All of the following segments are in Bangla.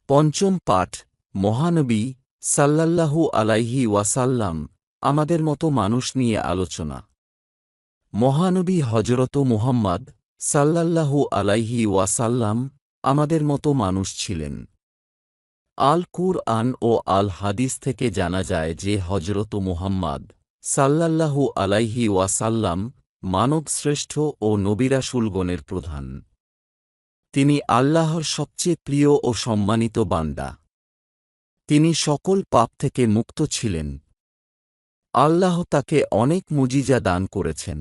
পঞ্চম পাঠ মহানবী সাল্লাল্লাহু আলাইহি ওয়াসাল্লাম আমাদের মতো মানুষ নিয়ে আলোচনা। মহানবী হযরত মুহাম্মদ সাল্লাল্লাহু আলাইহি ওয়াসাল্লাম আমাদের মতো মানুষ ছিলেন। আল কুরআন ও আল হাদিস থেকে জানা যায় যে হযরত মুহাম্মদ সাল্লাল্লাহু আলাইহি ওয়াসাল্লাম মানবশ্রেষ্ঠ ও নবী-রাসূলগণের প্রধান। তিনি আল্লাহর সবচেয়ে প্রিয় ও সম্মানিত বান্দা। তিনি সকল পাপ থেকে মুক্ত ছিলেন। আল্লাহ তাকে অনেক মুজিজা দান করেছেন।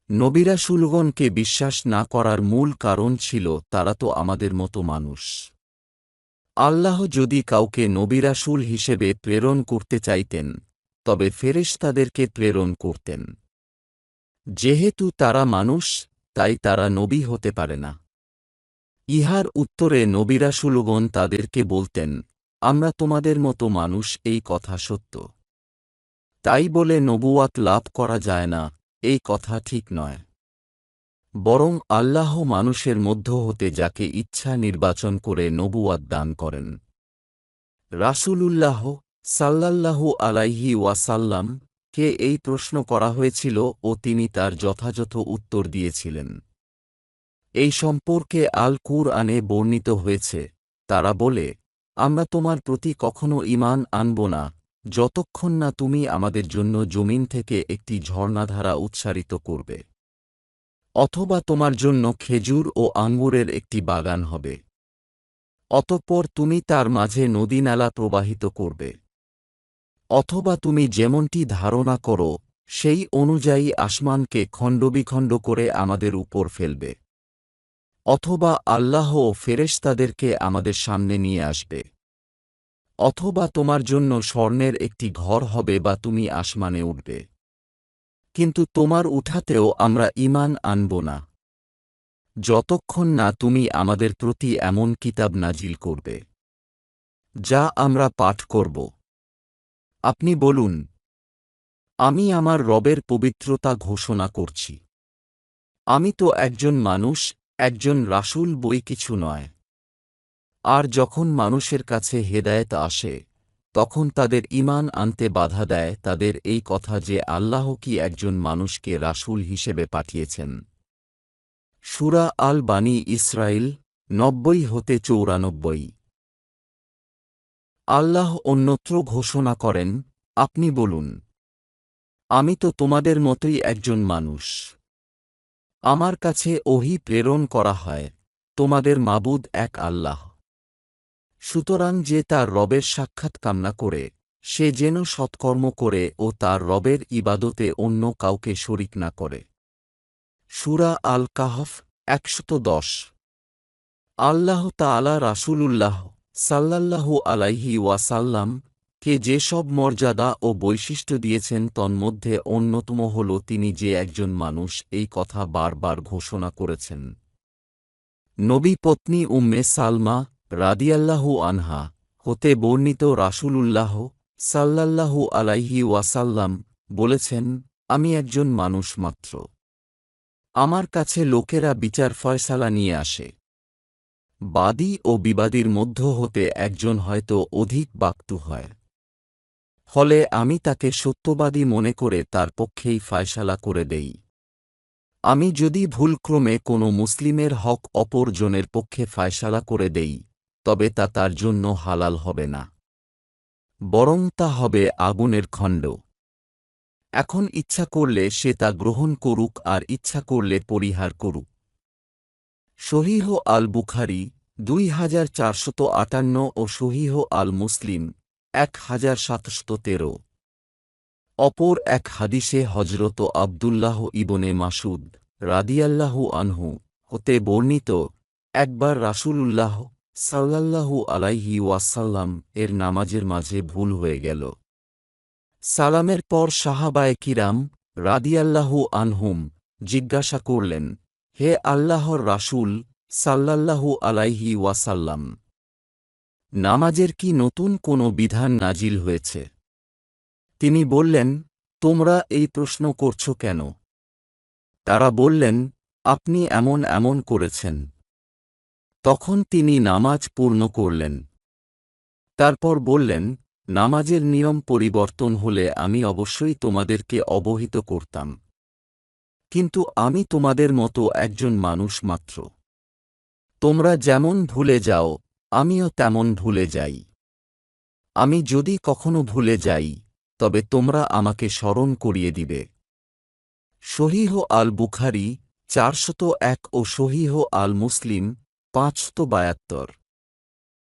নবী-রাসূলগণকে বিশ্বাস না করার মূল কারণ ছিল তারা তো আমাদের মতো মানুষ। আল্লাহ যদি কাউকে নবী-রাসূল হিসেবে প্রেরণ করতে চাইতেন তবে ফেরেশতাদেরকে প্রেরণ করতেন। যেহেতু তারা মানুষ তাই তারা নবী হতে পারে না। ইহার উত্তরে নবী-রাসূলগণ তাদেরকে বলতেন, আমরা তোমাদের মতো মানুষ, এই কথা সত্য। তাই বলে নবুয়াত লাভ করা যায় না, এই কথা ঠিক নয়। বরং আল্লাহ মানুষের মধ্য হতে যাকে ইচ্ছা নির্বাচন করে নবুয়াত দান করেন। রাসূলুল্লাহ সাল্লাল্লাহু আলাইহি ওয়াসাল্লাম কে এই প্রশ্ন করা হয়েছিল ও তিনি তার যথাযথ উত্তর দিয়েছিলেন। এই সম্পর্কে আল কুরআনে বর্ণিত হয়েছে, তারা বলে, আমরা তোমার প্রতি কখনো ঈমান আনব না যতক্ষণ না তুমি আমাদের জন্য জমিন থেকে একটি ঝর্ণাধারা উৎসারিত করবে, অথবা তোমার জন্য খেজুর ও আঙ্গুরের একটি বাগান হবে, অতঃপর তুমি তার মাঝে নদী-নালা প্রবাহিত করবে, অথবা তুমি যেমনটি ধারণা করো সেই অনুযায়ী আসমানকে খণ্ডবিখণ্ড করে আমাদের উপর ফেলবে, অথবা আল্লাহ ও ফেরেশতাদেরকে আমাদের সামনে নিয়ে আসবে, অথবা তোমার জন্য স্বর্ণের একটি ঘর হবে বা তুমি আসমানে উঠবে। কিন্তু তোমার উঠাতেও আমরা ঈমান আনব না যতক্ষণ না তুমি আমাদের প্রতি এমন কিতাব নাজিল করবে যা আমরা পাঠ করব। আপনি বলুন, আমি আমার রবের পবিত্রতা ঘোষণা করছি। আমি তো একজন মানুষ, একজন রাসূল, বই কিছু নয়। আর যখন মানুষের কাছে হেদায়েত আসে তখন তাদের ঈমান আনতে বাধা দেয় তাদের এই কথা যে আল্লাহ কি একজন মানুষকে রাসূল হিসেবে পাঠিয়েছেন। সূরা আল বানী ইসরাঈল 90-94। আল্লাহ অন্যত্র ঘোষণা করেন, আপনি বলুন, আমি তো তোমাদের মতোই একজন মানুষ। আমার কাছে ওহী প্রেরণ করা হয়, তোমাদের মাবুদ এক আল্লাহ। সুতরাং যে তার রবের সাক্ষাৎ কামনা করে সে যেন সৎকর্ম করে ও তার রবের ইবাদতে অন্য কাউকে শরিক না করে। সূরা আল কাহফ 110। আল্লাহ তাআলা রাসূলুল্লাহ সাল্লাল্লাহু আলাইহি ওয়াসাল্লাম কে যেসব মর্যাদা ও বৈশিষ্ট্য দিয়েছেন তন্মধ্যে অন্যতম হল তিনি যে একজন মানুষ, এই কথা বারবার ঘোষণা করেছেন। নবী পত্নী উম্মে সালমা রাদিয়াল্লাহু আনহা হতে বর্ণিত রাসূলুল্লাহ সাল্লাল্লাহু আলাইহি ওয়াসাল্লাম বলেছেন, আমি একজন মানুষ মাত্র। আমার কাছে লোকেরা বিচার ফয়সালা নিয়ে আসে। বাদী ও বিবাদীর মধ্য হতে একজন হয়তো অধিক বাক্তু হয়। ফলে আমি তাকে সত্যবাদী মনে করে তার পক্ষেই ফয়সালা করে দেই। আমি যদি ভুলক্রমে কোনো মুসলিমের হক অপর জনের পক্ষে ফয়সালা করে দেই তবে তা তার জন্য হালাল হবে না, বরং তা হবে আগুনের খণ্ড। এখন ইচ্ছা করলে সে তা গ্রহণ করুক আর ইচ্ছা করলে পরিহার করুক। সহিহ আল বুখারী 2458 ও সহিহ আল মুসলিম 1713। অপর এক হাদিসে হযরত আব্দুল্লাহ ইবনে মাসউদ রাদিয়াল্লাহু আনহু হতে বর্ণিত, একবার রাসূলুল্লাহ সাল্লাল্লাহু আলাইহি ওয়াসাল্লাম এর নামাজের মাঝে ভুল হয়ে গেল। সালামের পর সাহাবায়ে কিরাম রাদিয়াল্লাহু আনহুম জিজ্ঞাসা করলেন, হে আল্লাহর রাসূল সাল্লাল্লাহু আলাইহি ওয়াসাল্লাম, নামাজের কি নতুন কোনো বিধান নাজিল হয়েছে? তিনি বললেন, তোমরা এই প্রশ্ন করছ কেন? তারা বললেন, আপনি এমন এমন করেছেন। তখন তিনি নামাজ পূর্ণ করলেন। তারপর বললেন, নামাজের নিয়ম পরিবর্তন হলে আমি অবশ্যই তোমাদেরকে অবহিত করতাম, কিন্তু আমি তোমাদের মতো একজন মানুষ মাত্র। তোমরা যেমন ভুলে যাও, আমিও তেমন ভুলে যাই। আমি যদি কখনো ভুলে যাই, তবে তোমরা আমাকে স্মরণ করিয়ে দিবে। সহিহ আল বুখারী 401 ও সহিহ আল মুসলিম 572।